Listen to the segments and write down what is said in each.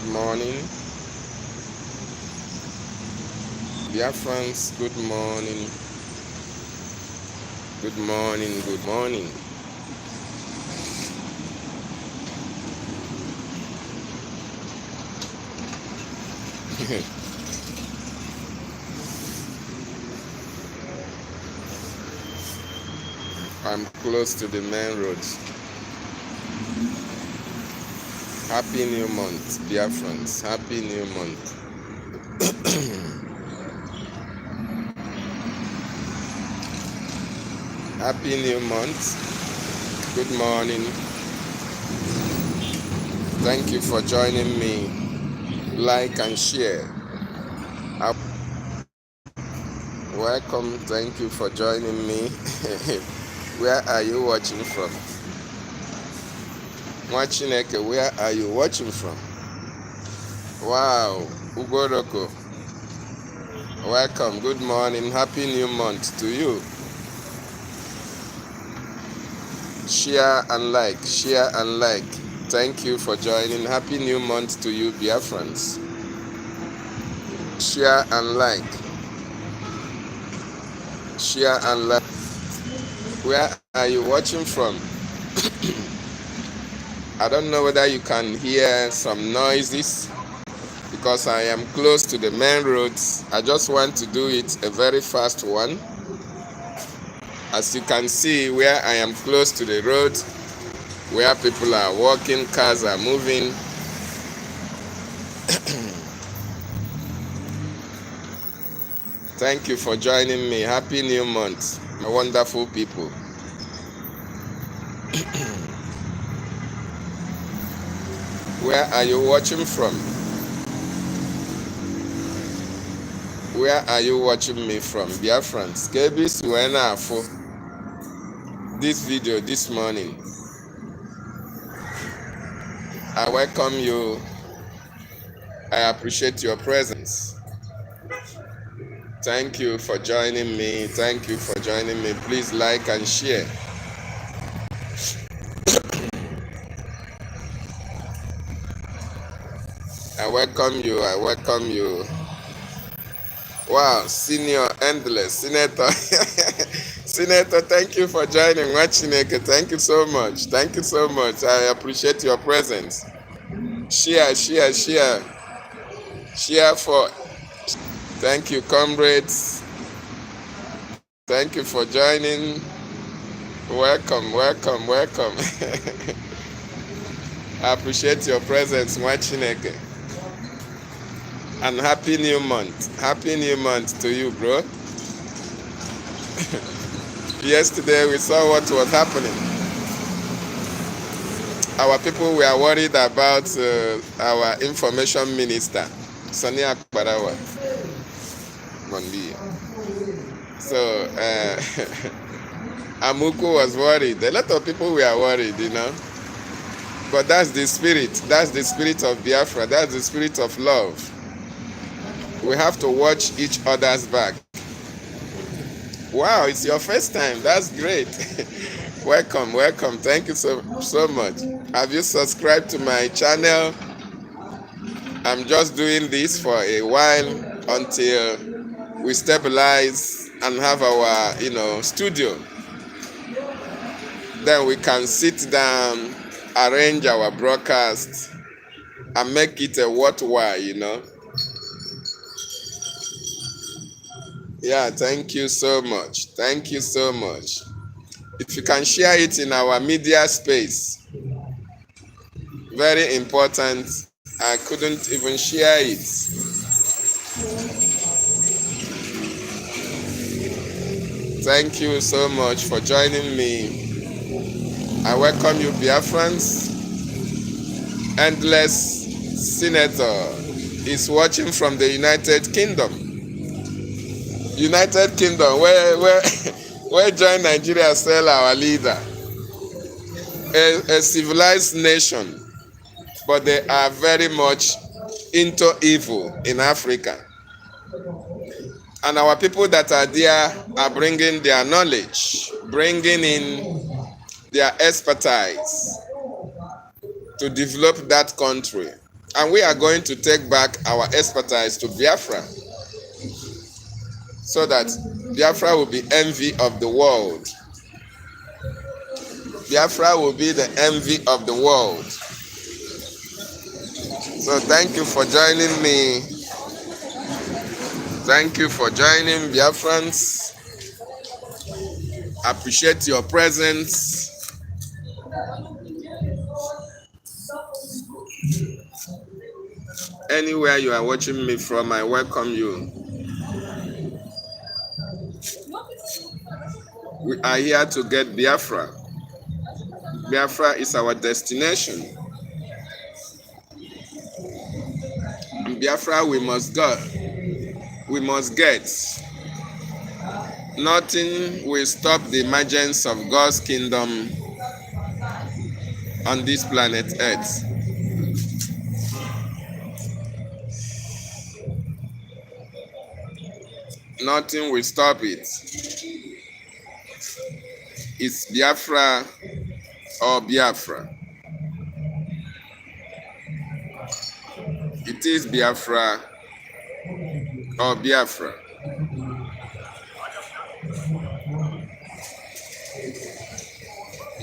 morning. Biafrans, good morning. Good morning, good morning. I'm close to the main road. Happy new month, Biafrans. Happy new month. Happy new month. Good morning. Thank you for joining me. Like and share. Welcome. Thank you for joining me. Where are you watching from? Mwachineke, where are you watching from? Wow, Ugoroko. Welcome. Good morning. Happy new month to you. Share and like. Share and like. Thank you for joining. Happy new month to you, Biafrans. Share and like. Share and like. Where are you watching from? I don't know whether you can hear some noises because I am close to the main roads. I just want to do it a very fast one. As you can see, where I am close to the road, where people are walking, cars are moving. Thank you for joining me. Happy new month, my wonderful people. Where are you watching from? Where are you watching me from? Biafrans, Kebis Wena for this video this morning. I welcome you. I appreciate your presence. Thank you for joining me. Thank you for joining me. Please like and share. I welcome you. I welcome you. Wow, senior endless senator. Senator, thank you for joining. Mwachineke, thank you so much. Thank you so much. I appreciate your presence. Share, share, share. Share for. Thank you, comrades. Thank you for joining. Welcome, welcome, welcome. I appreciate your presence, Mwachineke. And happy new month. Happy new month to you, bro. Yesterday we saw what was happening. Our people were worried about our information minister, Sani Akbarawa. So Amuku was worried. A lot of people were worried, you know. But that's the spirit. That's the spirit of Biafra. That's the spirit of love. We have to watch each other's back. Wow, it's your first time. That's great. Welcome, welcome. Thank you so much. Have you subscribed to my channel? I'm just doing this for a while until we stabilize and have our, studio. Then we can sit down, arrange our broadcast, and make it a worthwhile. Yeah, thank you so much. Thank you so much. If you can share it in our media space, very important. I couldn't even share it. Thank you so much for joining me. I welcome you, Biafrans. Endless Senator is watching from the United Kingdom. United Kingdom, where join Nigeria sell our leader. A civilized nation, but they are very much into evil in Africa. And our people that are there are bringing their knowledge, bringing in their expertise to develop that country. And we are going to take back our expertise to Biafra so that Biafra will be envy of the world. Biafra will be the envy of the world. So thank you for joining me. Thank you for joining, Biafrans. Appreciate your presence. Anywhere you are watching me from, I welcome you. We are here to get Biafra. Biafra is our destination. In Biafra we must go. We must get. Nothing will stop the emergence of God's kingdom on this planet Earth. Nothing will stop it. It's Biafra or Biafra. It is Biafra or Biafra.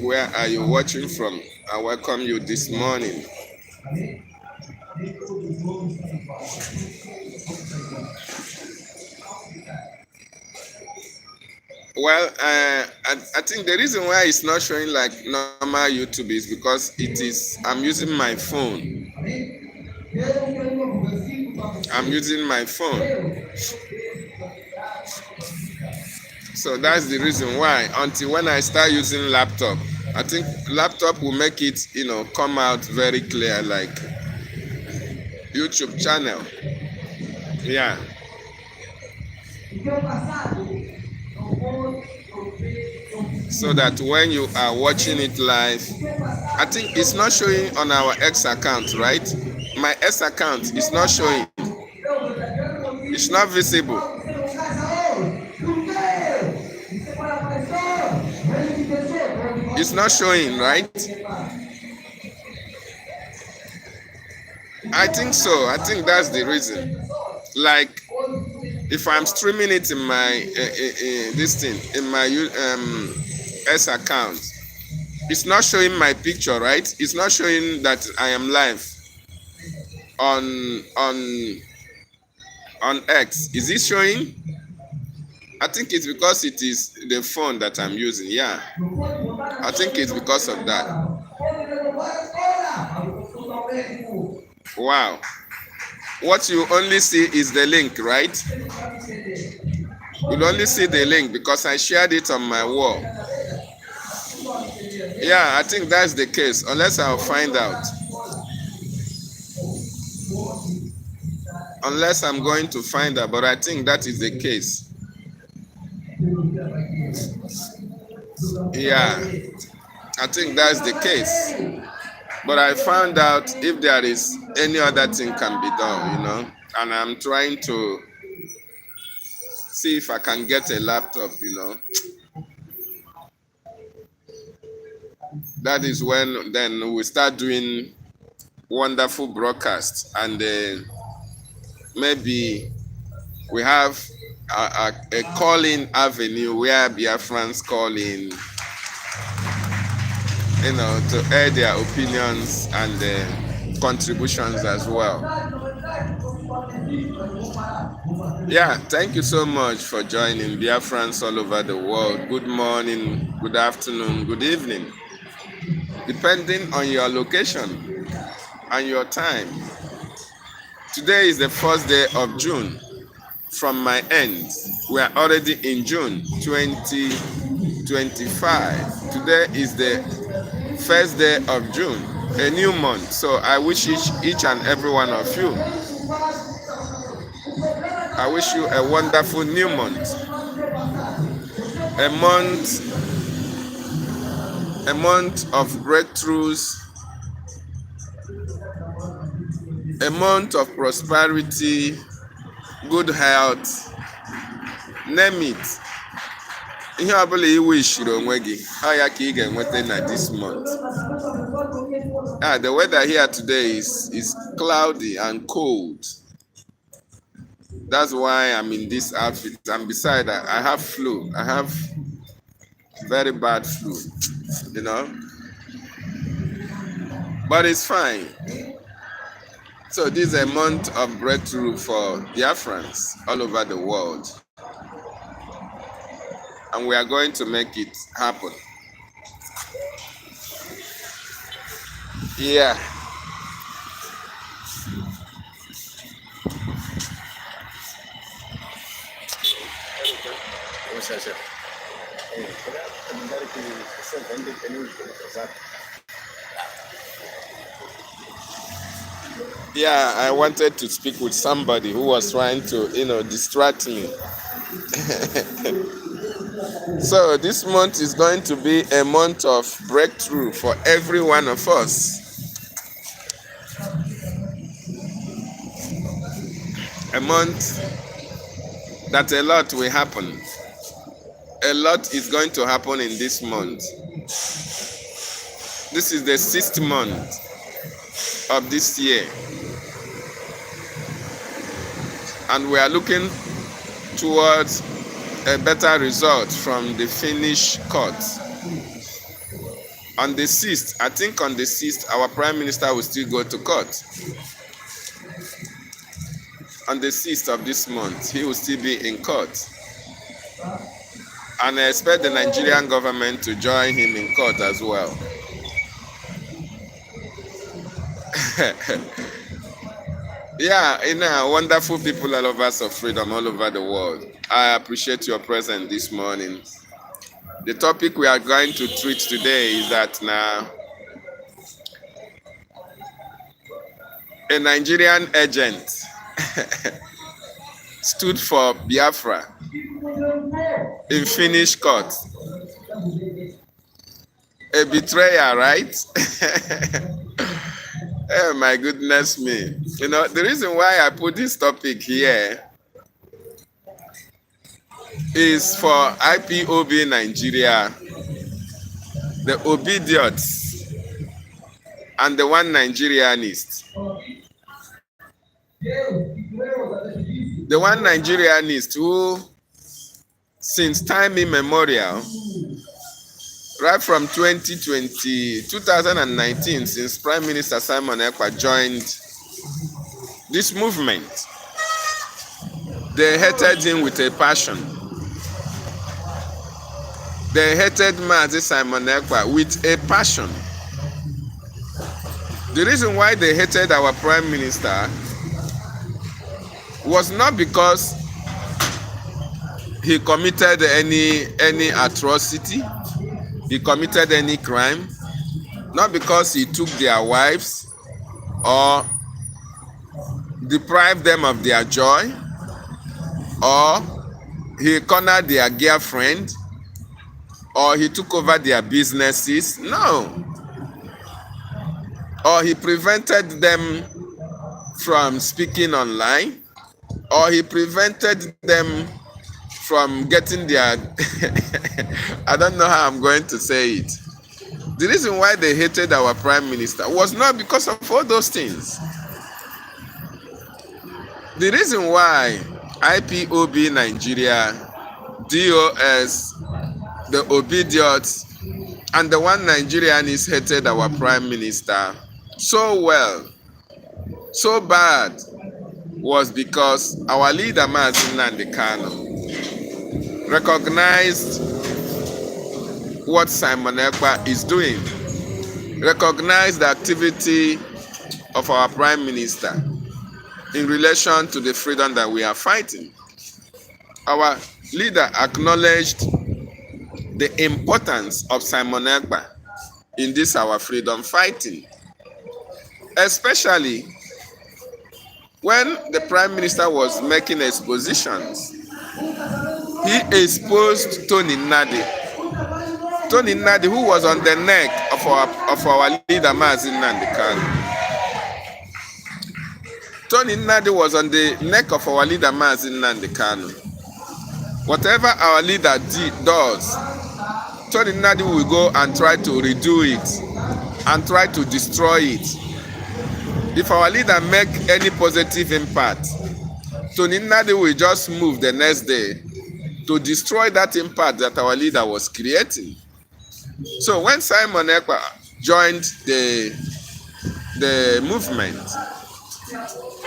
Where are you watching from? I welcome you this morning. Well, I think the reason why it's not showing like normal YouTube is because I'm using my phone. I'm using my phone. So that's the reason why. Until when I start using laptop, I think laptop will make it, come out very clear like YouTube channel. Yeah. So that when you are watching it live, I think it's not showing on our X account, right? My X account is not showing. It's not visible. It's not showing, right? I think so. I think that's the reason. Like, if I'm streaming it in my in my S account, it's not showing my picture, right? It's not showing that I am live on X. Is it showing? I think it's because it is the phone that I'm using. Yeah, I think it's because of that. Wow. What you only see is the link, right? You'll only see the link because I shared it on my wall. Yeah, I think that's the case, unless I'll find out. Unless I'm going to find out, but I think that is the case. Yeah, I think that's the case. But I found out if there is any other thing can be done, and I'm trying to see if I can get a laptop, That is when then we start doing wonderful broadcasts, and maybe we have a call-in avenue where Biafrans call in, to air their opinions and contributions as well. Yeah, thank you so much for joining Biafrans all over the world. Good morning, good afternoon, good evening, depending on your location and your time. Today is the first day of June. From my end, we are already in June 2025. Today is the first day of June, a new month. So I wish each and every one of you, I wish you a wonderful new month. A month of breakthroughs, a month of prosperity, good health, name it. Ihe ọbụla i wish onwe gị, ọ ya ka ị ga-enweta na this month. The weather here today is cloudy and cold. That's why I'm in this outfit. And besides, I have flu. I have very bad flu, you know. But it's fine. So this is a month of breakthrough for Biafrans all over the world. And we are going to make it happen. Yeah. Yeah, I wanted to speak with somebody who was trying to, distract me. So this month is going to be a month of breakthrough for every one of us. A month that a lot will happen. A lot is going to happen in this month. This is the 6th month of this year. And we are looking towards a better result from the FINNISH court. On the 6th, I think on the 6th, our Prime Minister will still go to court. On the 6th of this month, he will still be in court. And I expect the Nigerian government to join him in court as well. Yeah, wonderful people, lovers of freedom all over the world. I appreciate your presence this morning. The topic we are going to treat today is that now a Nigerian agent stood for Biafra in FINNISH court. A betrayer, right? Oh my goodness me. The reason why I put this topic here is for IPOB Nigeria, the obedient and the one Nigerianist. The one Nigerianist who, since time immemorial, right from 2019, since Prime Minister Simon Ekpa joined this movement, they hated him with a passion. They hated Mazi Simon Ekpa with a passion. The reason why they hated our Prime Minister was not because he committed any atrocity, he committed any crime, not because he took their wives or deprived them of their joy, or he cornered their girlfriend, or he took over their businesses. No. Or he prevented them from speaking online, or he prevented them from getting their I don't know how I'm going to say it. The reason why they hated our Prime Minister was not because of all those things. The reason why IPOB Nigeria, DOS, the obedient, and the one Nigerianist hated our Prime Minister so well, so bad, was because our leader, DavidNnannah BTV, recognized what Simon Ekpa is doing, recognized the activity of our Prime Minister in relation to the freedom that we are fighting. Our leader acknowledged the importance of Simon Ekpa in this our freedom fighting, especially when the Prime Minister was making expositions. He exposed Tony Nnadi, who was on the neck of our leader DavidNnannah BTV. Tony Nnadi was on the neck of our leader DavidNnannah BTV. Whatever our leader does, Tony Nnadi will go and try to redo it. and try to destroy it. If our leader make any positive impact, Tony Nnadi will just move the next day to destroy that impact that our leader was creating. So when Simon Ekpa joined the movement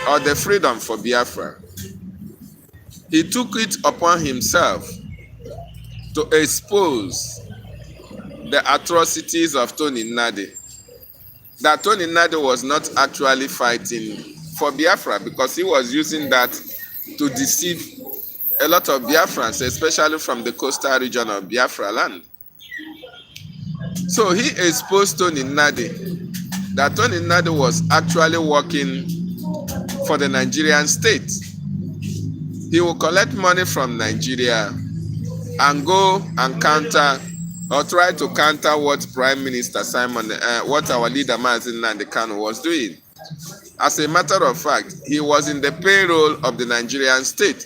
or the freedom for Biafra, he took it upon himself to expose the atrocities of Tony Nnadi. That Tony Nnadi was not actually fighting for Biafra, because he was using that to deceive a lot of Biafrans, especially from the coastal region of Biafra land. So he exposed Tony Nnadi, that Tony Nnadi was actually working for the Nigerian state. He will collect money from Nigeria and go and counter or try to counter what Prime Minister what our leader DavidNnannah BTV was doing. As a matter of fact, he was in the payroll of the Nigerian state,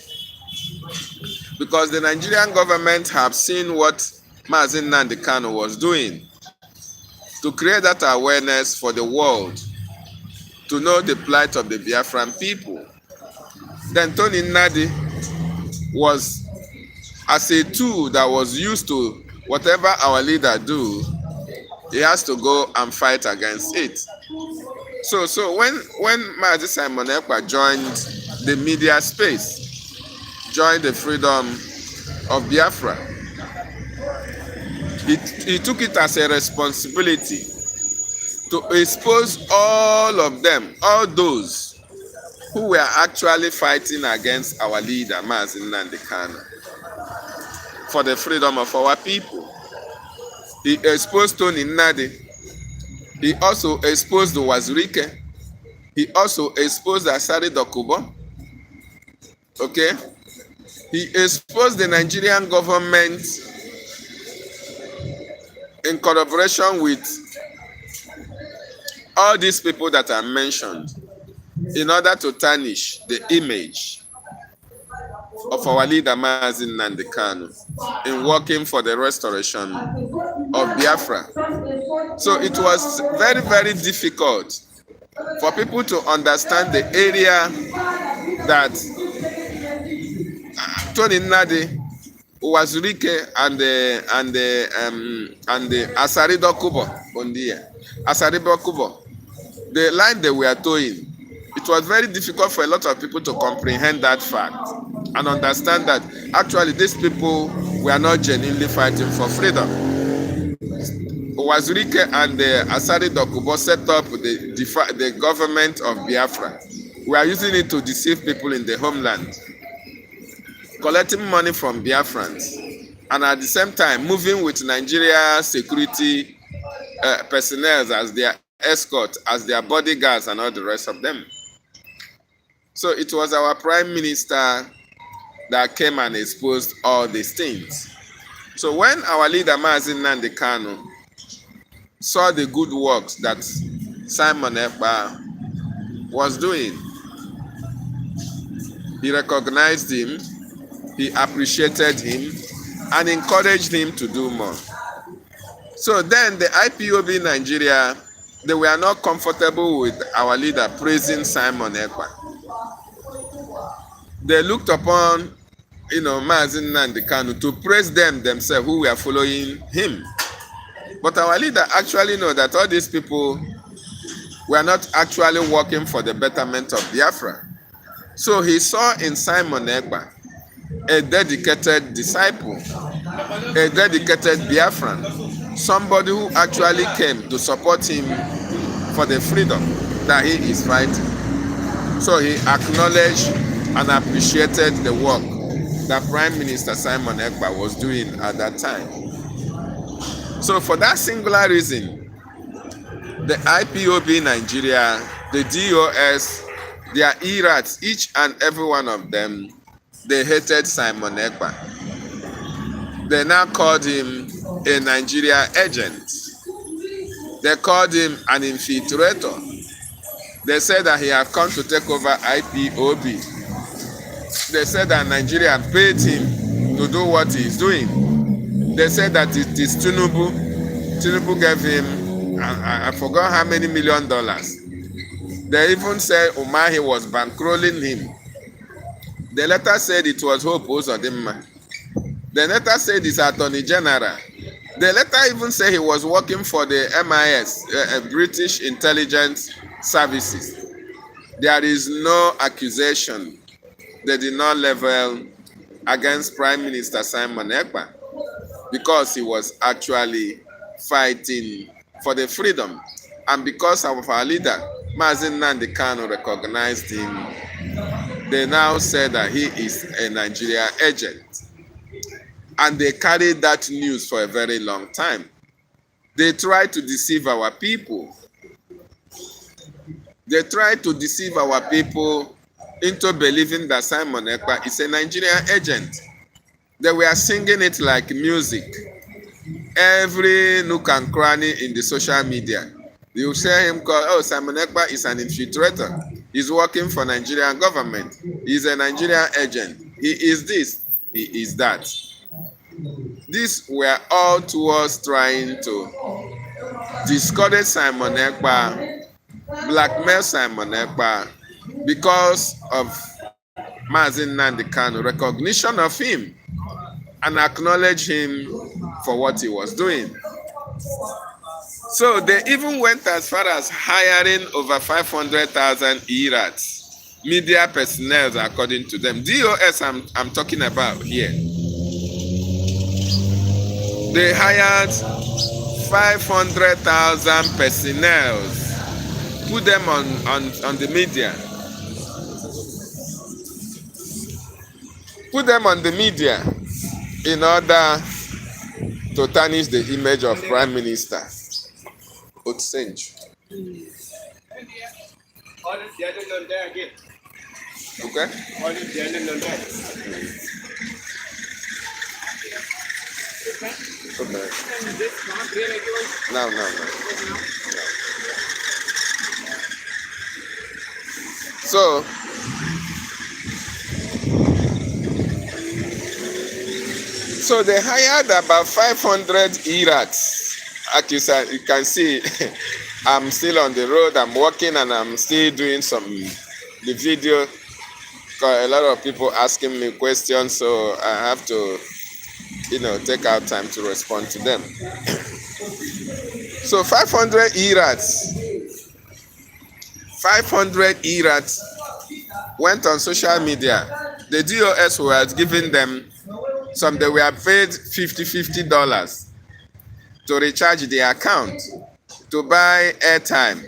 because the Nigerian government have seen what DavidNnannah BTV was doing to create that awareness for the world to know the plight of the Biafran people. Then Tony Nnadi was as a tool that was used to whatever our leader do, he has to go and fight against it. So when Mazi Simon Ekpa joined the media space, joined the freedom of Biafra, he took it as a responsibility to expose all of them, all those who were actually fighting against our leader, DavidNnannah BTV, for the freedom of our people. He exposed Tony Nnadi. He also exposed the Wazirike. He also exposed Asari Dokubo. Okay? He exposed the Nigerian government in collaboration with all these people that are mentioned in order to tarnish the image of our leader DavidNnannah BTV in working for the restoration of Biafra. So it was very, very difficult for people to understand the area that Tony Nnadi, Wazirike, and the Asari Dokubo, the line they were towing. It was very difficult for a lot of people to comprehend that fact and understand that actually these people were not genuinely fighting for freedom. Wazirike and the Asari Dokubo set up the government of Biafra. We are using it to deceive people in the homeland, collecting money from Biafrans, and at the same time moving with Nigeria security personnel as their escort, as their bodyguards, and all the rest of them. So it was our Prime Minister that came and exposed all these things. So when our leader DavidNnannah BTV saw the good works that Simon Ekpa was doing, he recognized him, he appreciated him, and encouraged him to do more. So then the IPOB Nigeria, they were not comfortable with our leader praising Simon Ekpa. They looked upon, DavidNnannah BTV to praise them themselves who were following him. But our leader actually know that all these people were not actually working for the betterment of Biafra. So he saw in Simon Ekpa a dedicated disciple, a dedicated Biafran, somebody who actually came to support him for the freedom that he is fighting. So he acknowledged and appreciated the work that Prime Minister Simon Ekpa was doing at that time. So for that singular reason, the IPOB Nigeria, the DOS, their ERATs, each and every one of them, they hated Simon Ekpa. They now called him a Nigeria agent. They called him an infiltrator. They said that he had come to take over IPOB. They said that Nigeria paid him to do what he's doing. They said that it is Tinubu. Tinubu gave him I forgot how many $1 million. They even said Umahi was bankrolling him. The letter said it was Hope Uzodimma. The letter said it's Attorney General. The letter even said he was working for the MIS, British Intelligence Services. There is no accusation they did not level against Prime Minister Simon Ekpa because he was actually fighting for the freedom. And because of our leader, DavidNnannah BTV recognized him, they now said that he is a Nigerian agent. And they carried that news for a very long time. They tried to deceive our people. They tried to deceive our people into believing that Simon Ekpa is a Nigerian agent. They were singing it like music. Every nook and cranny in the social media. You say him call, oh, Simon Ekpa is an infiltrator. He's working for Nigerian government. He's a Nigerian agent. He is this. He is that. These were all towards trying to discourage Simon Ekpa, blackmail Simon Ekpa because of DavidNnannah BTV recognition of him and acknowledge him for what he was doing. So they even went as far as hiring over 500,000 ERATs, media personnel according to them. DOS I'm talking about here. They hired 500,000 personnel, put them on the media. Put them on the media in order to tarnish the image of Prime Minister. Otsenj. Okay? Okay. No. So they hired about 500 ERATs. Like you can see, I'm still on the road, I'm working, and I'm still doing the video. Because a lot of people asking me questions, so I have to, take out time to respond to them. So 500 ERATs went on social media. The DOS was giving them some. They were paid $50 to recharge the account, to buy airtime.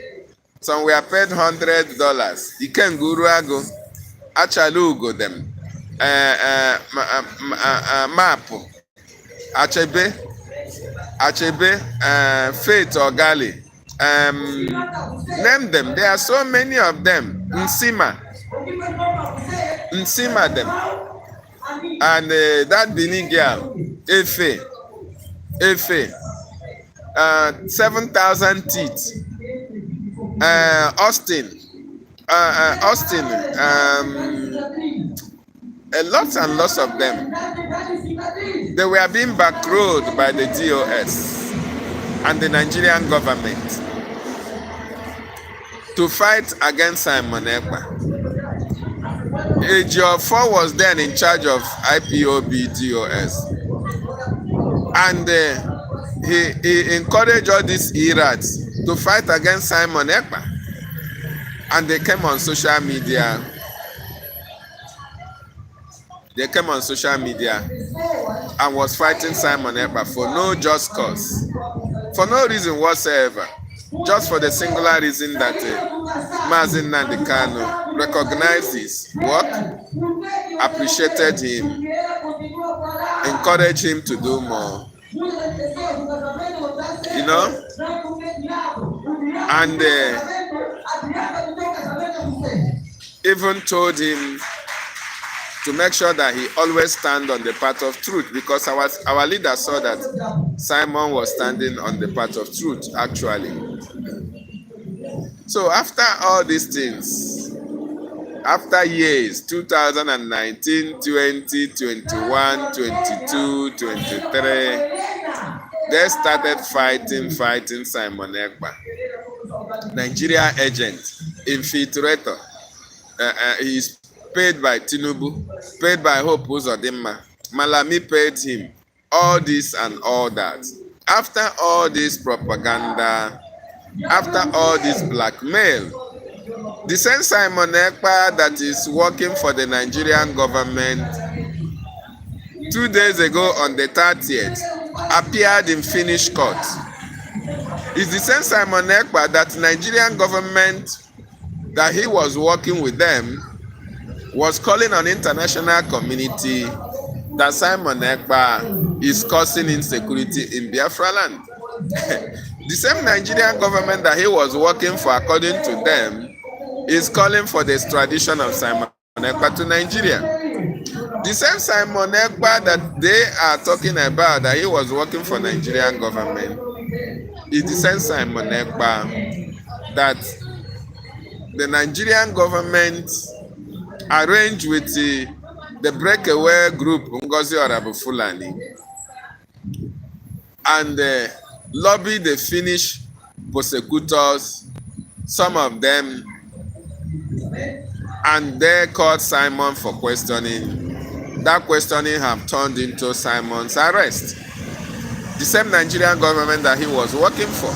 Some were paid $100. Ikenguruago, Achalugo them, Map, Achebe, Faith or Gali. Name them. There are so many of them. Nsima them. And that Benin girl, Efe, 7,000 teeth. Austin, lots and lots of them. They were being backrolled by the DOS and the Nigerian government to fight against Simon Ekpa. Ejiofor was then in charge of IPOB DOS, and he encouraged all these ERATs to fight against Simon Ekpa, and they came on social media. And was fighting Simon Ekpa for no just cause, for no reason whatsoever, just for the singular reason that DavidNnannah BTV recognized his work, appreciated him, encouraged him to do more, and even told him to make sure that he always stand on the path of truth, because our leader saw that Simon was standing on the path of truth, actually. So after all these things, after years, 2019, 20, 21, 22, 23, they started fighting Simon Ekpa. Nigeria agent, infiltrator. He is paid by Tinubu, paid by Hope Uzodinma. Malami paid him. All this and all that. After all this propaganda, after all this blackmail, the same Simon Ekpa that is working for the Nigerian government 2 days ago on the 30th appeared in FINNISH court. It's the same Simon Ekpa that Nigerian government that he was working with them was calling on international community that Simon Ekpa is causing insecurity in Biafra land. The same Nigerian government that he was working for, according to them, is calling for the extradition of Simon Ekpa to Nigeria. The same Simon Ekpa that they are talking about that he was working for Nigerian government is the same Simon Ekpa that the Nigerian government arranged with the breakaway group Ngozi Orabu Fulani and lobbied the Finnish prosecutors, some of them, and they called Simon for questioning. That questioning have turned into Simon's arrest. The same Nigerian government that he was working for.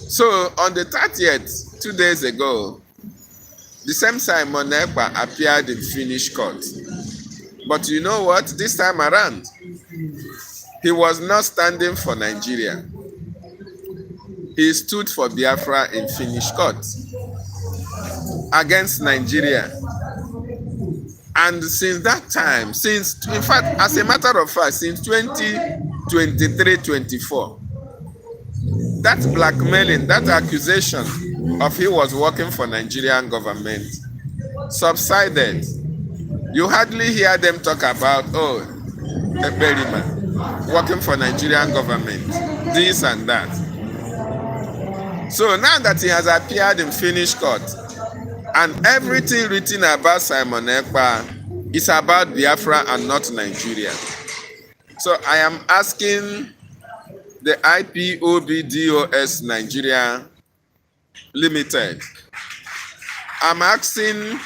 So on the 30th, 2 days ago, the same Simon Ekpa appeared in FINNISH court. But you know what? This time around, he was not standing for Nigeria. He stood for Biafra in FINNISH court against Nigeria. And since that time, in fact, as a matter of fact, since 2023-24, that blackmailing, that accusation of he was working for Nigerian government subsided. You hardly hear them talk about, oh, a Berryman working for Nigerian government, this and that. So now that he has appeared in FINNISH court, and everything written about Simon Ekpa is about Biafra and not Nigeria. So I am asking the IPOBDOS Nigeria Limited. I'm asking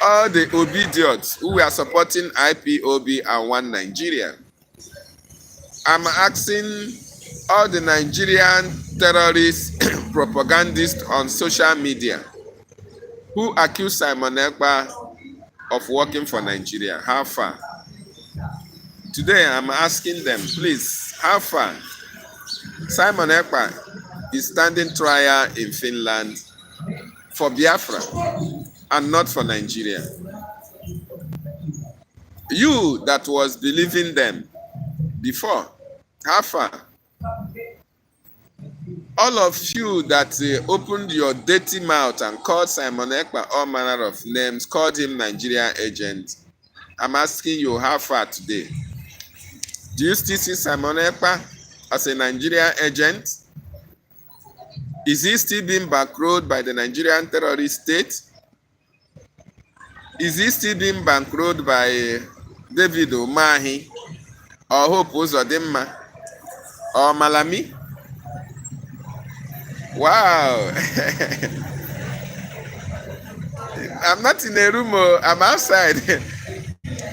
all the obidiots who are supporting IPOB and One Nigeria. I'm asking all the Nigerian terrorist propagandists on social media who accuse Simon Ekpa of working for Nigeria. How far? Today I'm asking them, please, how far? Simon Ekpa is standing trial in Finland for Biafra and not for Nigeria. You that was believing them before, how far? All of you that opened your dirty mouth and called Simon Ekpa all manner of names, called him Nigerian agent, I'm asking you, how far today? Do you still see Simon Ekpa as a Nigerian agent? Is he still being bankrolled by the Nigerian terrorist state? Is he still being bankrolled by David Umahi or Hope Uzodinma or Malami? Wow. I'm not in a room, I'm outside.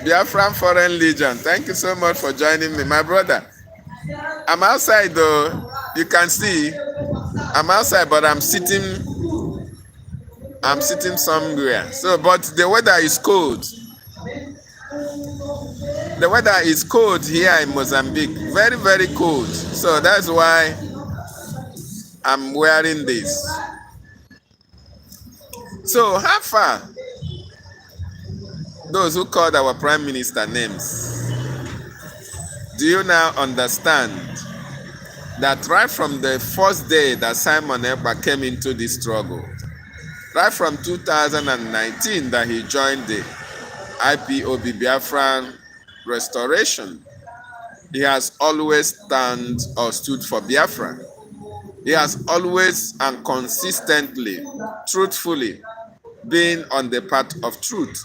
Biafran Foreign Legion. Thank you so much for joining me, my brother. I'm outside though. You can see I'm outside, but I'm sitting somewhere. So, but the weather is cold. The weather is cold here in Mozambique. Very, very cold. So that's why I'm wearing this. So how far? Those who called our prime minister names, do you now understand that right from the first day that Simon Ekpa came into this struggle, right from 2019 that he joined the IPOB Biafran Restoration, he has always stood for Biafra. He has always and consistently, truthfully been on the path of truth.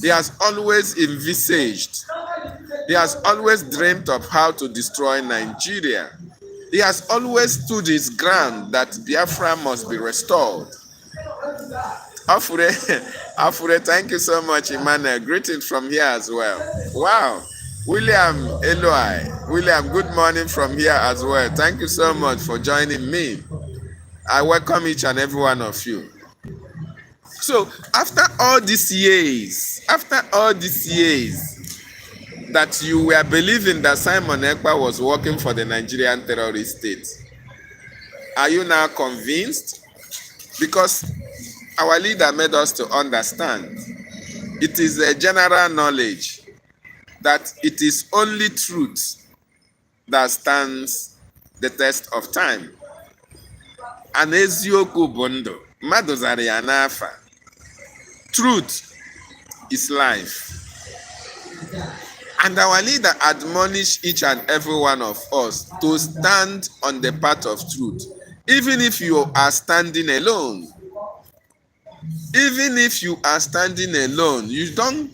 He has always envisaged He has always dreamed of how to destroy Nigeria. He has always stood his ground that Biafra must be restored. Afure, Afure, thank you so much, Emmanuel. Greetings from here as well. Wow. William Eloi. William, good morning from here as well. Thank you so much for joining me. I welcome each and every one of you. So, after all these years that you were believing that Simon Ekpa was working for the Nigerian terrorist state, are you now convinced? Because our leader made us to understand it is a general knowledge that it is only truth that stands the test of time. And eziokwu bụ ndụ, mmadụ zara ya n'afa. Truth is life. And our leader admonished each and every one of us to stand on the path of truth, even if you are standing alone. Even if you are standing alone, you don't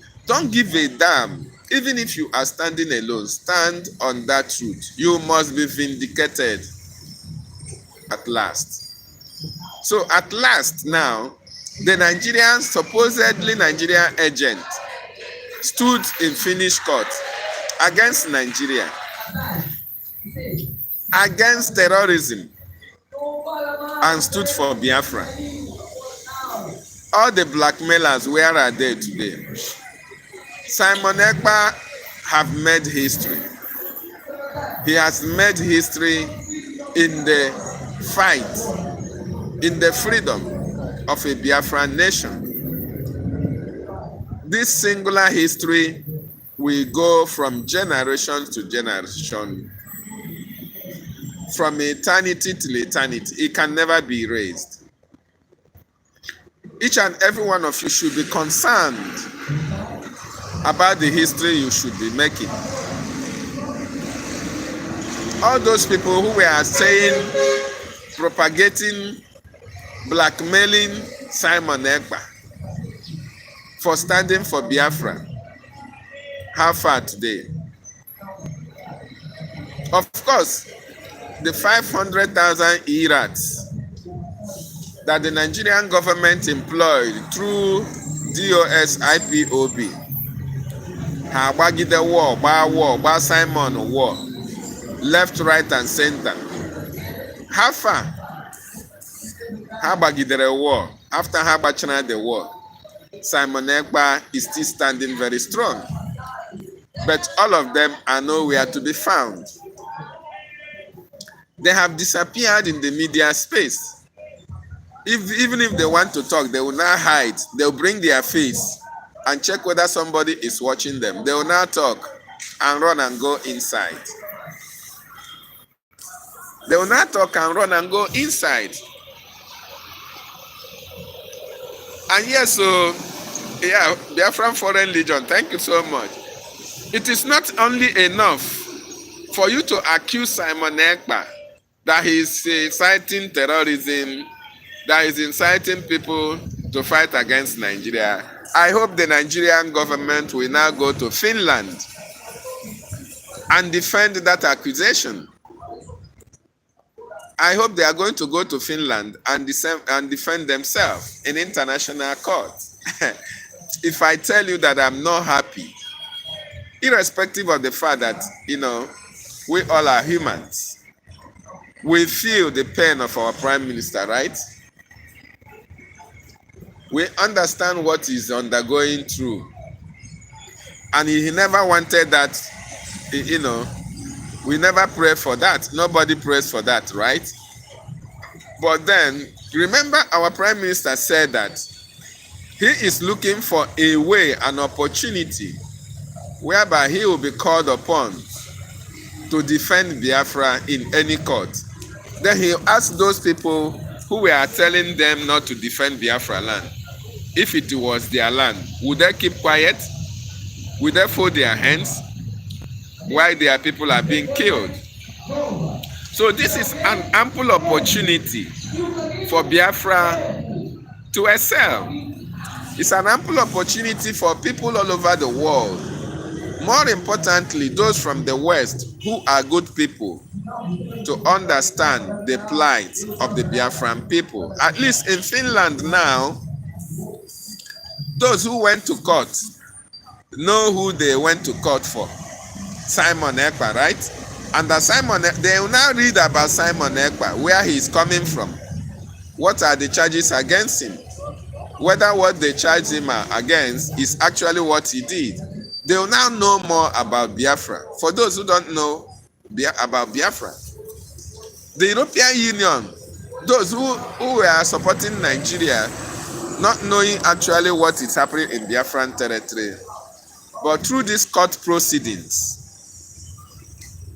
give a damn. Even if you are standing alone, stand on that truth. You must be vindicated at last. So at last now, the supposedly Nigerian agent stood in FINNISH court against Nigeria, against terrorism, and stood for Biafra. All the blackmailers, where are they today? Simon Ekpa have made history. He has made history in the fight, in the freedom of a Biafran nation. This singular history will go from generation to generation, from eternity till eternity. It can never be erased. Each and every one of you should be concerned about the history you should be making. All those people who were saying, propagating, blackmailing Simon Ekpa for standing for Biafra, how far today? Of course, the 500,000 Irats that the Nigerian government employed through DOS IPOB, Habagide war, Ba Simon war, left, right, and center. How far? Habagide war, after Habachana the war, Simon Ekpa is still standing very strong. But all of them are nowhere to be found. They have disappeared in the media space. Even if they want to talk, they will not hide. They will bring their face and check whether somebody is watching them. They will not talk and run and go inside. They will not talk and run and go inside. And yes, so, yeah, Biafran Foreign Legion, thank you so much. It is not only enough for you to accuse Simon Ekpa that he is inciting terrorism, that is inciting people to fight against Nigeria. I hope the Nigerian government will now go to Finland and defend that accusation. I hope they are going to go to Finland and defend themselves in international court. If I tell you that I'm not happy, irrespective of the fact that, we all are humans, we feel the pain of our Prime Minister, right? We understand what he's undergoing through. And he never wanted that, we never pray for that. Nobody prays for that, right? But then, remember our Prime Minister said that he is looking for a way, an opportunity, whereby he will be called upon to defend Biafra in any court. Then he asked those people who were telling them not to defend Biafra land, if it was their land, would they keep quiet? Would they fold their hands while their people are being killed? So this is an ample opportunity for Biafra to excel. It's an ample opportunity for people all over the world More importantly, those from the West who are good people to understand the plight of the Biafran people. At least in Finland now, those who went to court know who they went to court for. Simon Ekpa, right? And they will now read about Simon Ekpa, where he is coming from. What are the charges against him? Whether what they charge him against is actually what he did. They will now know more about Biafra. For those who don't know about Biafra, the European Union, those who were supporting Nigeria, not knowing actually what is happening in Biafran territory, but through these court proceedings,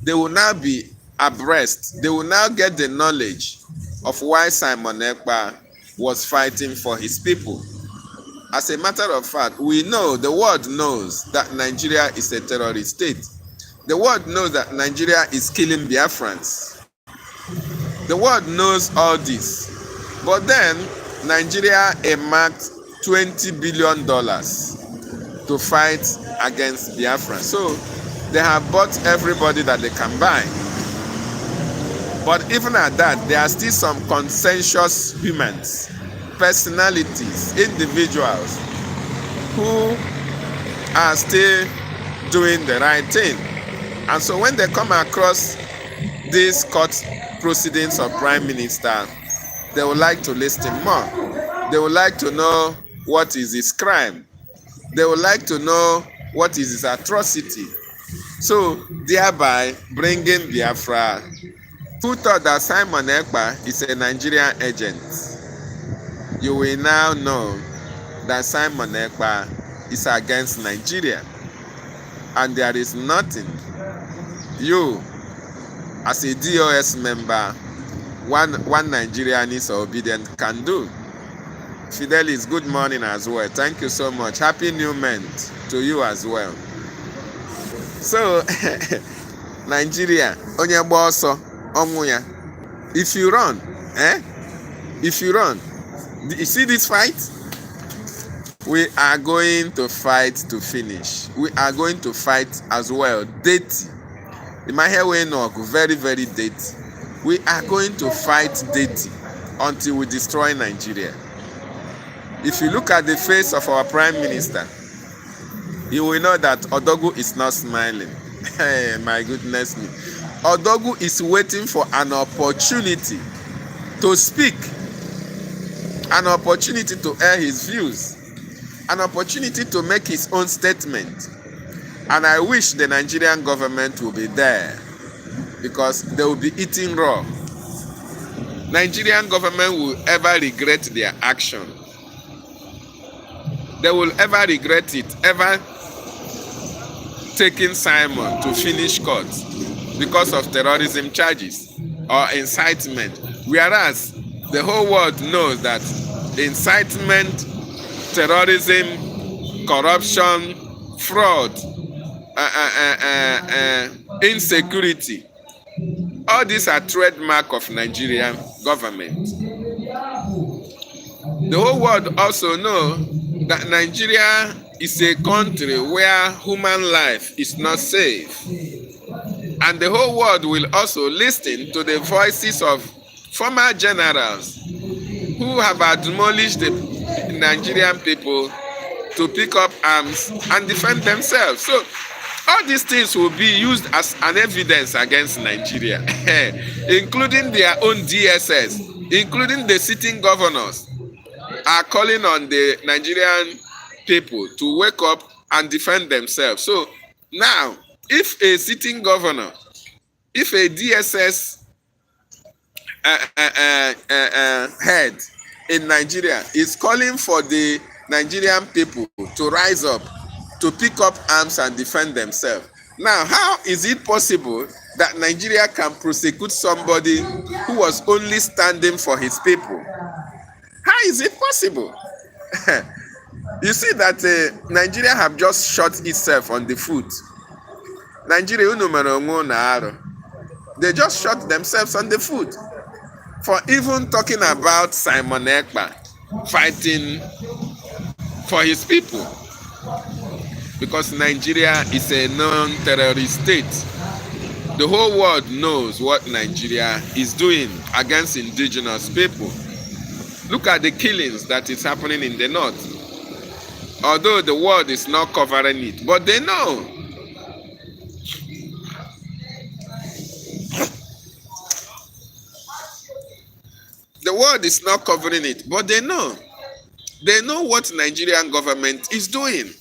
they will now be abreast. They will now get the knowledge of why Simon Ekpa was fighting for his people. As a matter of fact, we know, the world knows that Nigeria is a terrorist state. The world knows that Nigeria is killing Biafrans. The world knows all this. But then, Nigeria earmarked $20 billion to fight against Biafra. So, they have bought everybody that they can buy. But even at that, there are still some conscientious humans, personalities, individuals who are still doing the right thing. And so when they come across these court proceedings of Prime Minister, they would like to listen more. They would like to know what is his crime. They would like to know what is his atrocity. So thereby bringing Biafra. Who thought that Simon Ekpa is a Nigerian agent? You will now know that Simon Ekpa is against Nigeria. And there is nothing you, as a DOS member, one Nigerian is obedient can do. Fidelis, good morning as well. Thank you so much. Happy New Month to you as well. So, Nigeria, onye gba ọsọ ọnwụ ya. If you run, you see this fight? We are going to fight to finish. We are going to fight as well. Dirty. In my hair, we know very, very dirty. We are going to fight dirty until we destroy Nigeria. If you look at the face of our Prime Minister, you will know that Odogu is not smiling. Hey, my goodness me. Odogu is waiting for an opportunity to speak, an opportunity to air his views, an opportunity to make his own statement. And I wish the Nigerian government will be there, because they will be eating raw. Nigerian government will ever regret their action. They will ever regret it, ever taking Simon to finish court because of terrorism charges or incitement. Whereas the whole world knows that incitement, terrorism, corruption, fraud, insecurity, all these are trademark of Nigerian government. The whole world also know that Nigeria is a country where human life is not safe. And the whole world will also listen to the voices of former generals who have admonished the Nigerian people to pick up arms and defend themselves. So all these things will be used as an evidence against Nigeria, including their own DSS, including the sitting governors, are calling on the Nigerian people to wake up and defend themselves. So now, if a sitting governor, if a DSS head in Nigeria is calling for the Nigerian people to rise up, to pick up arms and defend themselves, now how is it possible that Nigeria can prosecute somebody who was only standing for his people? How is it possible? You see that Nigeria have just shot itself on the foot. Nigeria, they just shot themselves on the foot for even talking about Simon Ekpa fighting for his people. because Nigeria is a non-terrorist state. The whole world knows what Nigeria is doing against indigenous people. Look at the killings that is happening in the north. Although the world is not covering it, but they know. The world is not covering it, but they know. They know what Nigerian government is doing.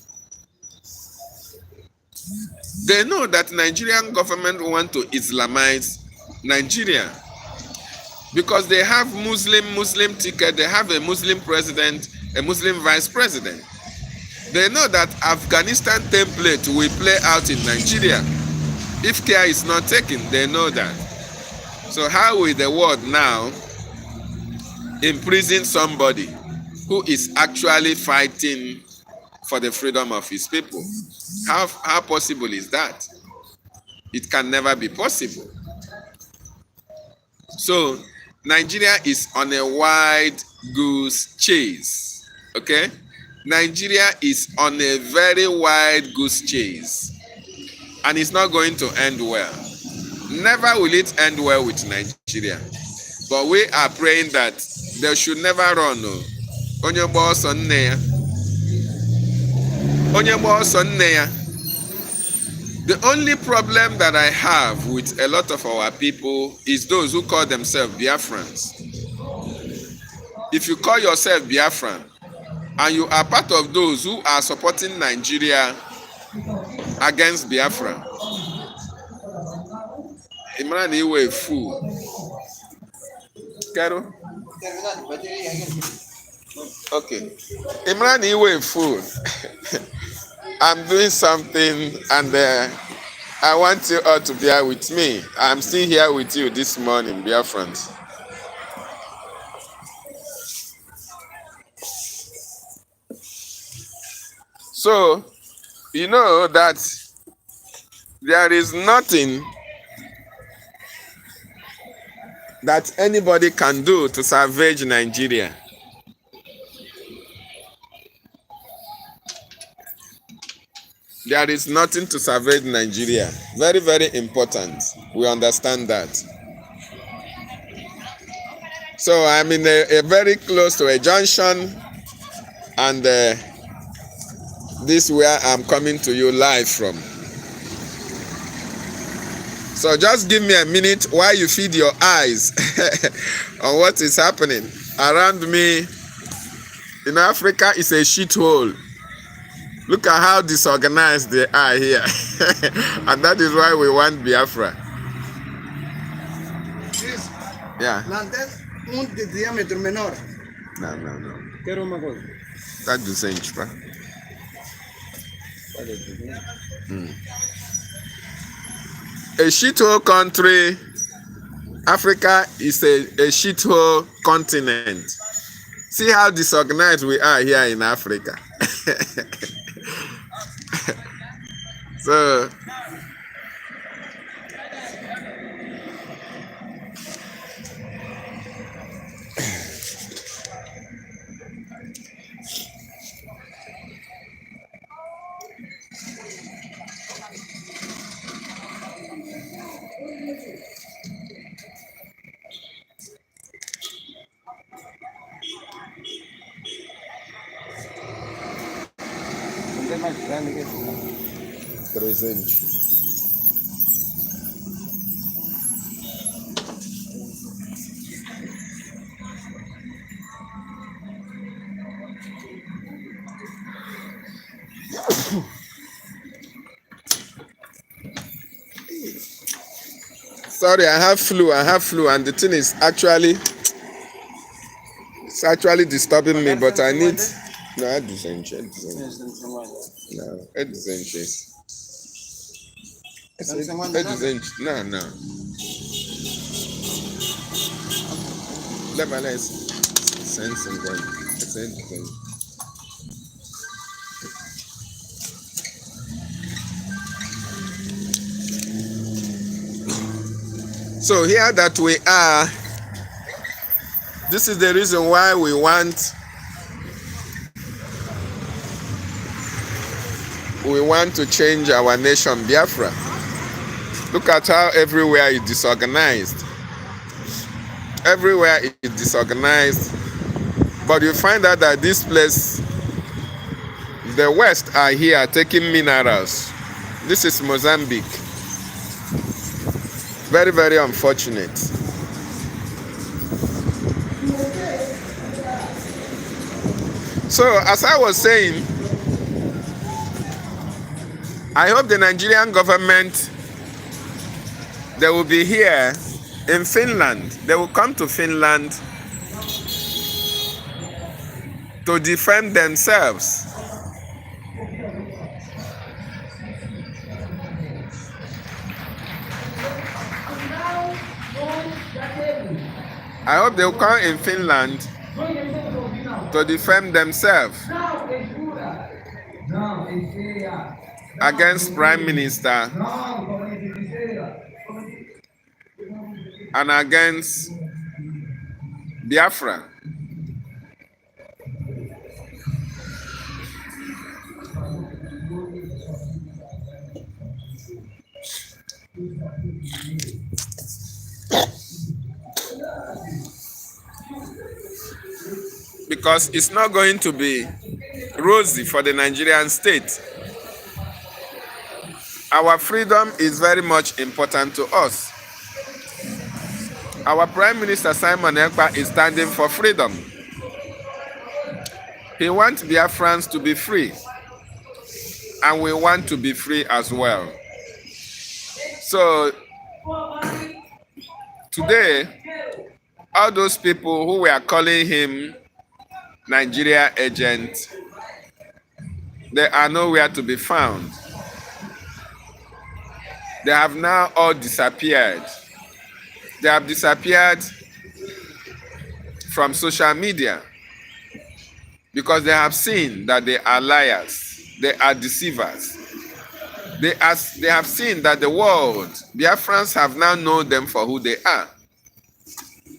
They know that Nigerian government want to Islamize Nigeria because they have Muslim ticket, they have a Muslim president, a Muslim vice president. They know that Afghanistan template will play out in Nigeria. If care is not taken, they know that. So how will the world now imprison somebody who is actually fighting for the freedom of his people? How possible is that? It can never be possible. So Nigeria is on a wild goose chase. Okay? Nigeria is on a very wild goose chase. And it's not going to end well. Never will it end well with Nigeria. But we are praying that they should never run. Onye gba ọsọ nne ya. Onye gba ọsọ nne ya. The only problem that I have with a lot of our people is those who call themselves Biafrans. If you call yourself Biafran and you are part of those who are supporting Nigeria against Biafra, Imran, you were a fool. Caro? Okay. Imran, you were a fool. I'm doing something and I want you all to bear with me. I'm still here with you this morning, Biafrans. So, you know that there is nothing that anybody can do to salvage Nigeria. There is nothing to salvage Nigeria. Very, very important. We understand that. So I'm in a very close to a junction, and this is where I'm coming to you live from. So just give me a minute while you feed your eyes on what is happening around me. In Africa, it's a shithole. Look at how disorganized they are here. And that is why we want Biafra. Yeah. Un de diámetro menor. No. Quero uma coisa. Tá 200, pá. A shithole country. Africa is a shithole continent. See how disorganized we are here in Africa. So presente. Sorry, I have flu, and the thing is actually disturbing me, but I need no, é 200. Não, é 200. É 200. Não. Leva lá esse 150. Esse é 200. So here that we are, this is the reason why we want we want to change our nation, Biafra. Look at how everywhere is disorganized. Everywhere is disorganized. But you find out that this place, the West are here taking minerals. This is Mozambique. Very, very unfortunate. So, as I was saying, I hope the Nigerian government, they will be here in Finland. They will come to Finland to defend themselves. I hope they will come in Finland to defend themselves against Prime Minister and against Biafra. Because it's not going to be rosy for the Nigerian state. Our freedom is very much important to us. Our Prime Minister Simon Ekpa is standing for freedom. He wants Biafrans to be free. And we want to be free as well. So, today, all those people who were calling him Nigeria agent, they are nowhere to be found. They have now all disappeared. They have disappeared from social media because they have seen that they are liars, they are deceivers. They have seen that the world, Biafrans have now known them for who they are.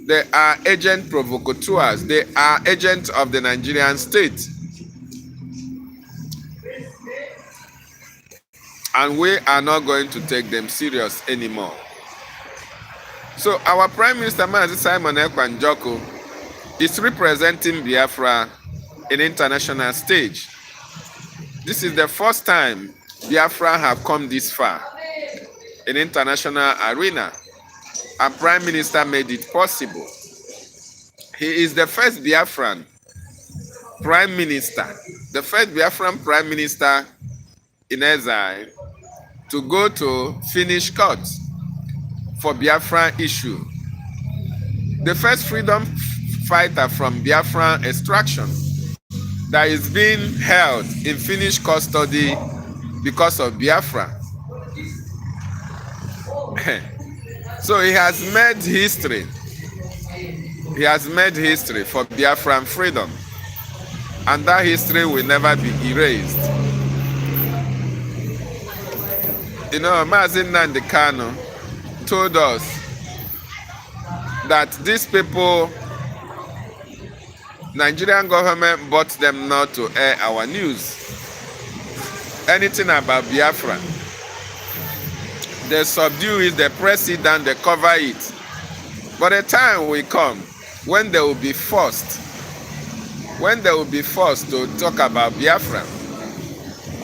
They are agent provocateurs. They are agents of the Nigerian state. And we are not going to take them serious anymore. So our Prime Minister Mazi Simon Ekpa Njoko is representing Biafra in international stage. This is the first time Biafra have come this far in international arena. And Prime Minister made it possible. He is the first Biafran Prime Minister, the first Biafran Prime Minister in exile to go to Finnish court for Biafran issue. The first freedom fighter from Biafran extraction that is being held in Finnish custody because of Biafra. So he has made history. He has made history for Biafran freedom. And that history will never be erased. You know, DavidNnannah BTV told us that these people, Nigerian government bought them not to air our news. Anything about Biafra. They subdue it, they press it down, they cover it. But the time will come when they will be forced. When they will be forced to talk about Biafra.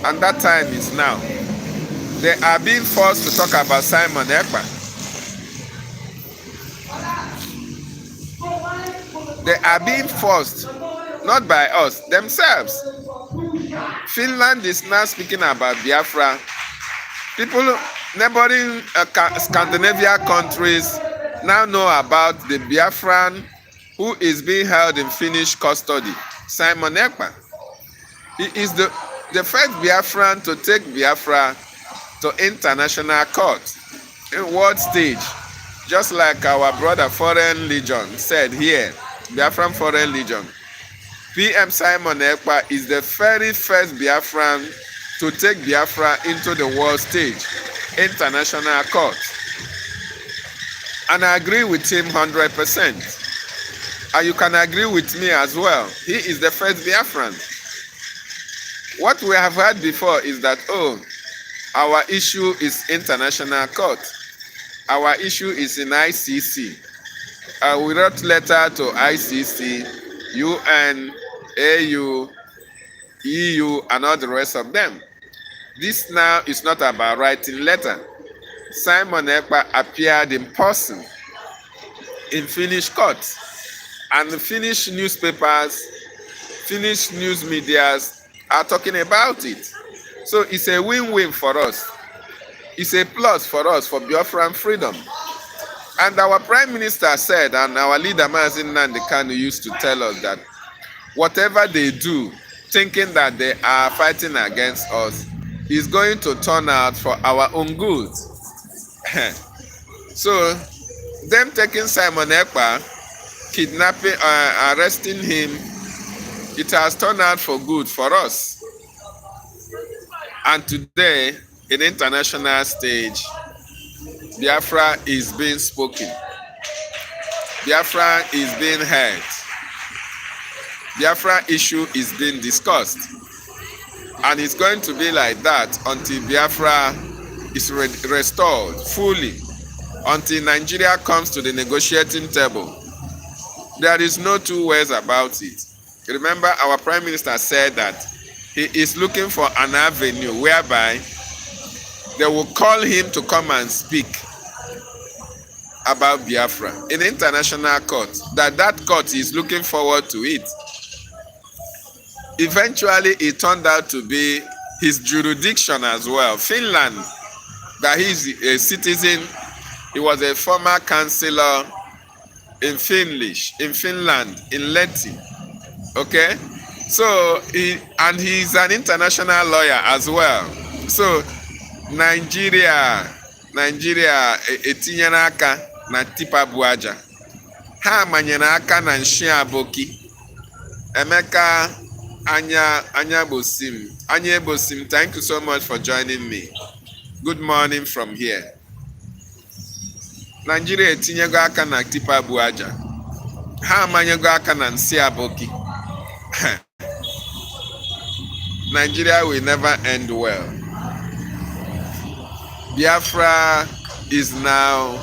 And that time is now. They are being forced to talk about Simon Ekpa. They are being forced, not by us, themselves. Finland is now speaking about Biafra. People, neighboring Scandinavian countries now know about the Biafran who is being held in Finnish custody, Simon Ekpa. He is the first Biafran to take Biafra to international court, in world stage, just like our brother Foreign Legion said here, Biafran Foreign Legion. PM Simon Ekpa is the very first Biafran to take Biafra into the world stage, international court. And I agree with him 100%. And you can agree with me as well. He is the first Biafran. What we have heard before is that, oh, our issue is international court. Our issue is in ICC. We wrote letter to ICC, UN, AU, EU, and all the rest of them. This now is not about writing letter. Simon Ekpa appeared in person in Finnish court, and the Finnish newspapers, Finnish news medias are talking about it. So it's a win-win for us. It's a plus for us for Biafran freedom. And our Prime Minister said, and our leader DavidNnannah BTV used to tell us that whatever they do, thinking that they are fighting against us, is going to turn out for our own good. So, them taking Simon Ekpa, kidnapping, arresting him, it has turned out for good for us. And today, in international stage, Biafra is being spoken. Biafra is being heard. Biafra issue is being discussed. And it's going to be like that until Biafra is restored fully, until Nigeria comes to the negotiating table. There is no two ways about it. Remember, our Prime Minister said that he is looking for an avenue whereby they will call him to come and speak about Biafra in international court, that court is looking forward to it. Eventually, it turned out to be his jurisdiction as well. Finland, that he's a citizen, he was a former councillor in FINNISH, in Finland, in Leti. Okay? So, he's an international lawyer as well. So, Nigeria etinyere aka na tipa buaja. Ha manyere aka na nshi aboki. Emeka Anya Bosim, thank you so much for joining me. Good morning from here. Nigeria etinyego aka na tipa buaja. Ha manyego aka na nshi aboki. Nigeria will never end well. Biafra is now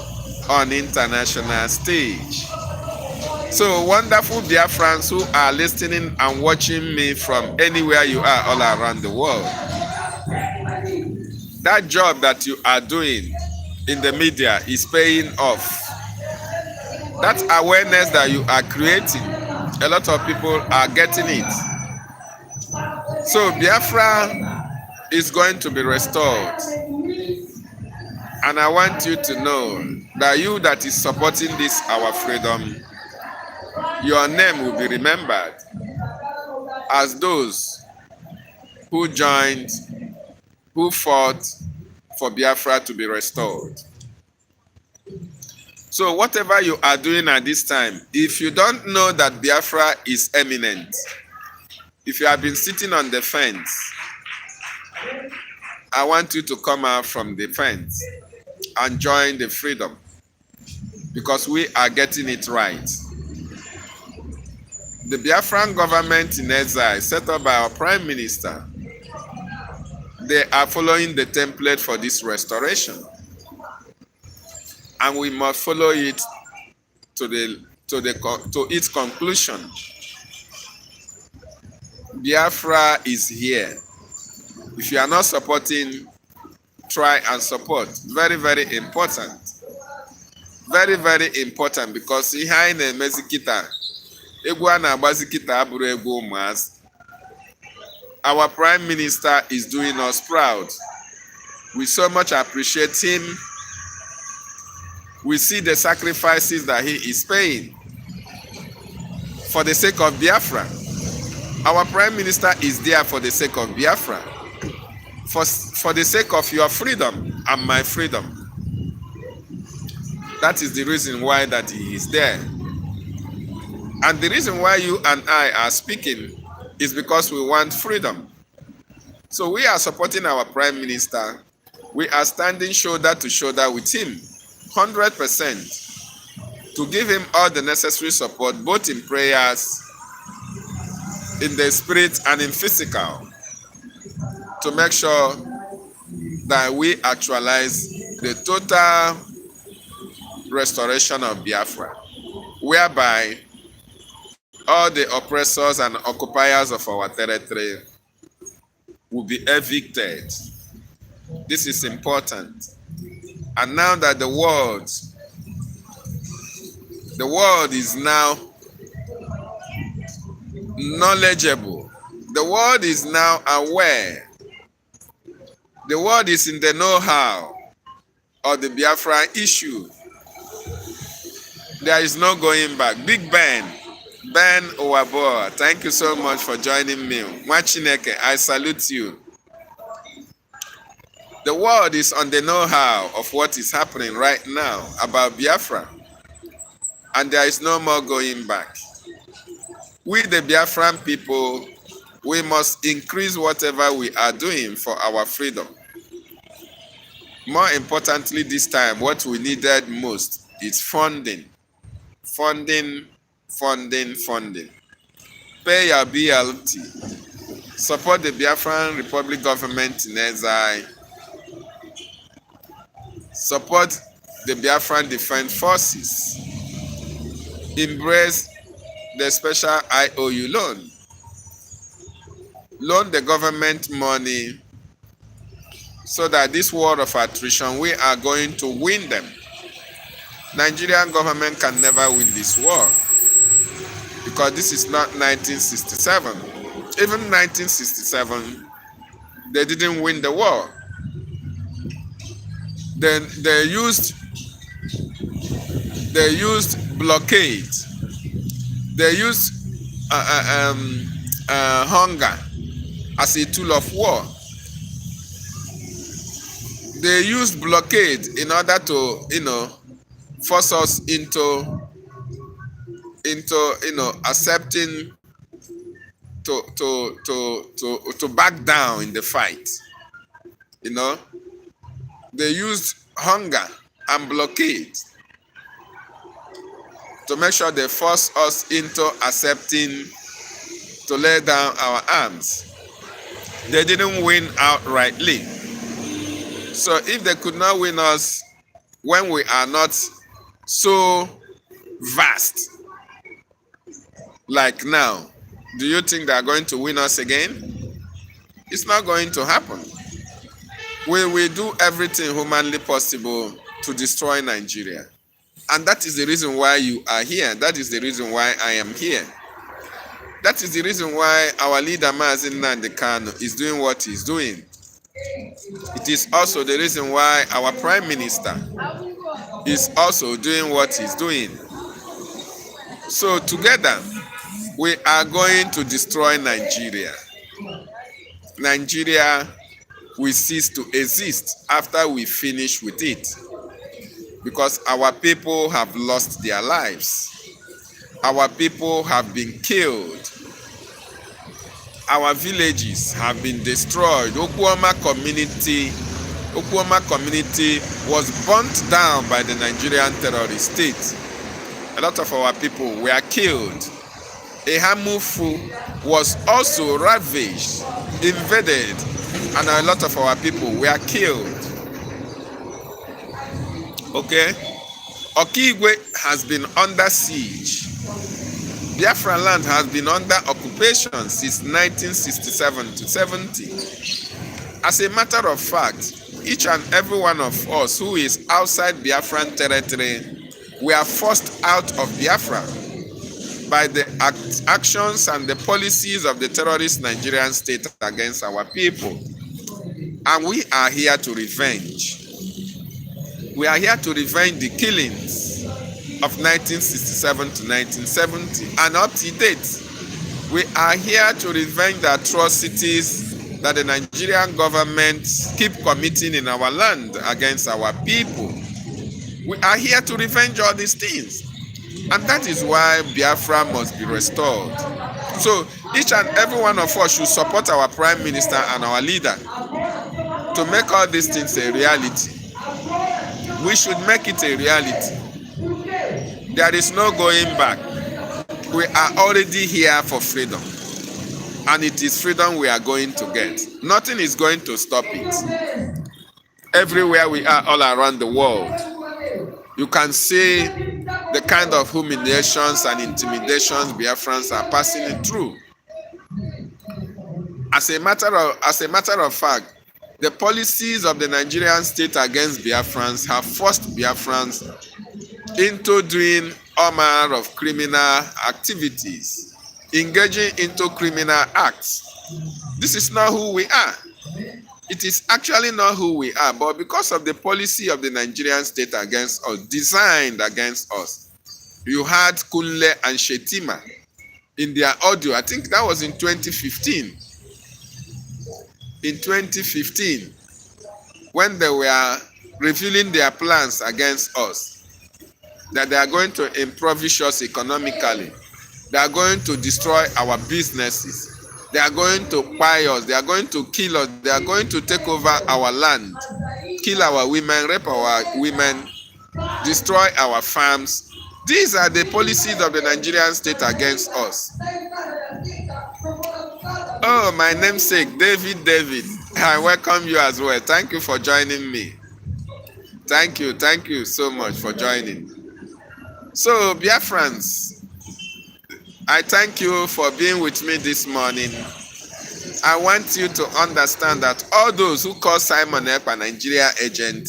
on international stage. So wonderful Biafrans who are listening and watching me from anywhere you are all around the world. That job that you are doing in the media is paying off. That awareness that you are creating, a lot of people are getting it. So Biafra is going to be restored. And I want you to know that you that is supporting this, our freedom, your name will be remembered as those who joined, who fought for Biafra to be restored. So whatever you are doing at this time, if you don't know that Biafra is imminent, if you have been sitting on the fence, I want you to come out from the fence and join the freedom, because we are getting it right. The Biafran government in exile, set up by our Prime Minister, they are following the template for this restoration. And we must follow it to its conclusion. Biafra is here. If you are not supporting, try and support. Very, very important. Very, very important, because ihe na-emezi kita, egwu a na-agbazi kita abụrụ egwu ụmụazị. Our Prime Minister is doing us proud. We so much appreciate him. We see the sacrifices that he is paying for the sake of Biafra. Our Prime Minister is there for the sake of Biafra, for the sake of your freedom and my freedom. That is the reason why that he is there. And the reason why you and I are speaking is because we want freedom. So we are supporting our Prime Minister. We are standing shoulder to shoulder with him, 100%, to give him all the necessary support, both in prayers, in the spirit, and in physical. to make sure that we actualize the total restoration of Biafra, whereby all the oppressors and occupiers of our territory will be evicted. This is important. And now that the world is now knowledgeable, the world is now aware, the world is in the know-how of the Biafra issue. There is no going back. Big Ben Owaboa, thank you so much for joining me. Mwachineke, I salute you. The world is on the know-how of what is happening right now about Biafra, and there is no more going back. We, the Biafran people, we must increase whatever we are doing for our freedom. More importantly this time, what we needed most is funding. Funding. Pay your BLT. Support the Biafran Republic government in exile. Support the Biafran Defense Forces. Embrace the special IOU loan. Loan the government money so that this war of attrition, we are going to win them. Nigerian government can never win this war because this is not 1967. Even 1967, they didn't win the war. Then they used blockade. They used hunger as a tool of war. They used blockade in order to, force us into accepting to back down in the fight. They used hunger and blockade to make sure they force us into accepting to lay down our arms. They didn't win outrightly. So if they could not win us when we are not so vast like now, do you think they are going to win us again? It's not going to happen. We will do everything humanly possible to destroy Nigeria. And that is the reason why you are here. That is the reason why I am here. That is the reason why our leader, DavidNnannah BTV, is doing what he's doing. It is also the reason why our Prime Minister is also doing what he's doing. So together, we are going to destroy Nigeria. Nigeria will cease to exist after we finish with it, because our people have lost their lives. Our people have been killed. Our villages have been destroyed. Okuoma community was burnt down by the Nigerian terrorist state. A lot of our people were killed. Ehamufu was also ravaged, invaded, and a lot of our people were killed. Okay? Okigwe has been under siege. Biafra land has been under occupation since 1967 to 70. As a matter of fact, each and every one of us who is outside Biafran territory, we are forced out of Biafra by the actions and the policies of the terrorist Nigerian state against our people. And we are here to revenge. We are here to revenge the killings of 1967 to 1970 and up to date. We are here to revenge the atrocities that the Nigerian government keep committing in our land against our people. We are here to revenge all these things. And that is why Biafra must be restored. So each and every one of us should support our Prime Minister and our leader to make all these things a reality. We should make it a reality. There is no going back. We are already here for freedom. And it is freedom we are going to get. Nothing is going to stop it. Everywhere we are all around the world, you can see the kind of humiliations and intimidations Biafrans are passing through. As a matter of fact, the policies of the Nigerian state against Biafrans have forced Biafrans into doing all manner of criminal activities, engaging into criminal acts. This is not who we are. It is actually not who we are, but because of the policy of the Nigerian state against us, designed against us. You had Kunle and Shetima in their audio. I think that was in 2015. In 2015, when they were revealing their plans against us, that they are going to impoverish us economically, they are going to destroy our businesses, they are going to buy us, they are going to kill us, they are going to take over our land, kill our women, rape our women, destroy our farms. These are the policies of the Nigerian state against us. Oh, my namesake, David. I welcome you as well. Thank you for joining me. Thank you so much for joining. So, Biafrans, I thank you for being with me this morning. I want you to understand that all those who call Simon Ekpa a Nigeria agent,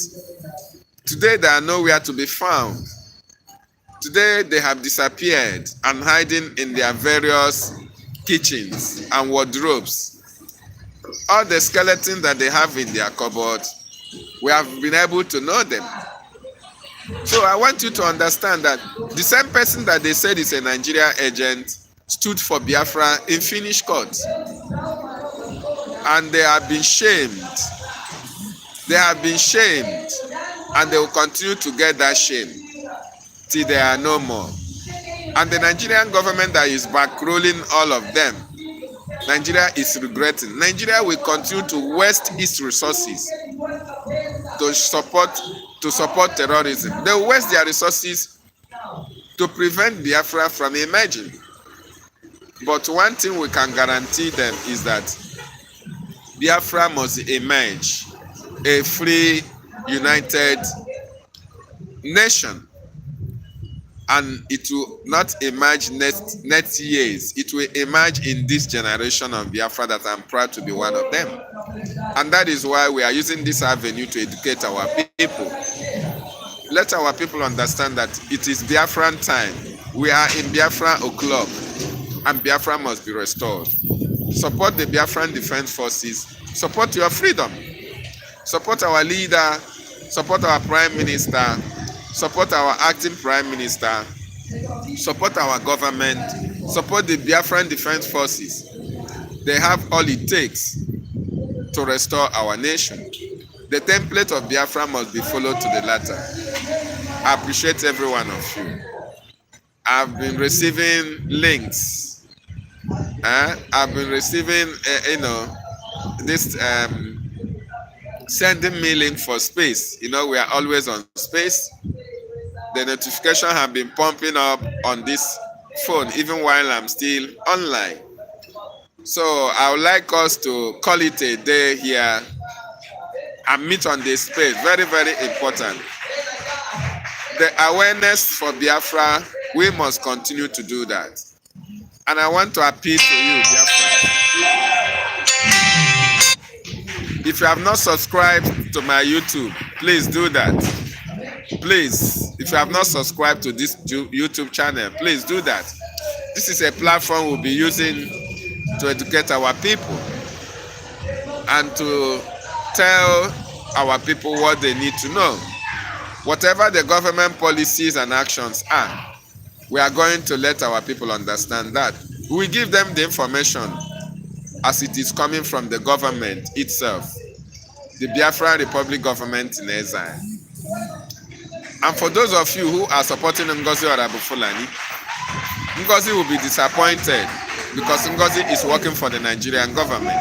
today they are nowhere to be found. Today they have disappeared and hiding in their various kitchens and wardrobes. All the skeletons that they have in their cupboard, we have been able to know them. So I want you to understand that the same person that they said is a Nigeria agent stood for Biafra in FINNISH court. And they have been shamed. They have been shamed. And they will continue to get that shame till they are no more. And the Nigerian government that is backrolling all of them, Nigeria is regretting. Nigeria will continue to waste its resources to support terrorism. They will waste their resources to prevent Biafra from emerging. But one thing we can guarantee them is that Biafra must emerge a free, united nation. And it will not emerge next years. It will emerge in this generation of Biafra that I'm proud to be one of them. And that is why we are using this avenue to educate our people. Let our people understand that it is Biafran time. We are in Biafra o'clock, and Biafra must be restored. Support the Biafran Defense Forces. Support your freedom. Support our leader. Support our Prime Minister. Support our acting Prime Minister. Support our government. Support the Biafran Defense Forces. They have all it takes to restore our nation. The template of Biafra must be followed to the latter. I appreciate every one of you. I've been receiving links. I've been receiving, this sending me link for space. We are always on space. The notification have been pumping up on this phone even while I'm still online. So I would like us to call it a day here and meet on this space. Very, very important. The awareness for Biafra, we must continue to do that. And I want to appeal to you, Biafra. If you have not subscribed to my YouTube, please do that. Please, if you have not subscribed to this YouTube channel, please do that. This is a platform we'll be using to educate our people and to tell our people what they need to know. Whatever the government policies and actions are, we are going to let our people understand that. We give them the information as it is coming from the government itself, the Biafra Republic government in exile. And for those of you who are supporting Ngozi Orabufulani, Ngozi will be disappointed because Ngozi is working for the Nigerian government.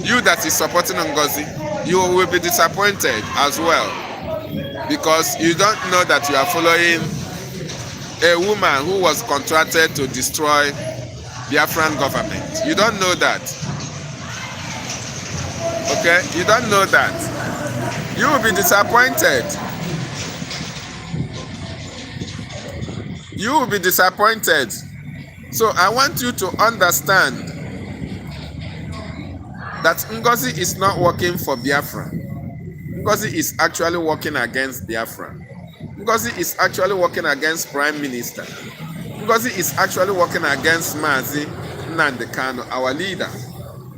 You that is supporting Ngozi, you will be disappointed as well because you don't know that you are following a woman who was contracted to destroy Biafran government. You don't know that. Okay? You don't know that. You will be disappointed. You will be disappointed. So I want you to understand that Ngozi is not working for Biafra. Ngozi is actually working against Biafra. Ngozi is actually working against Prime Minister. Ngozi is actually working against Mazi Nnamdi Kanu, our leader.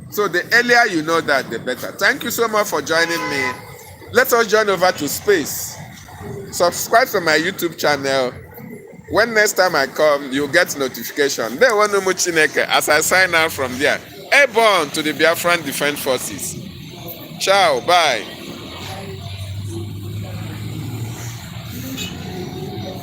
So the earlier you know that, the better. Thank you so much for joining me. Let us join over to space. Subscribe to my YouTube channel. When next time I come, you'll get notification. As I sign out from there. Airborne to the Biafran Defense Forces. Ciao, bye.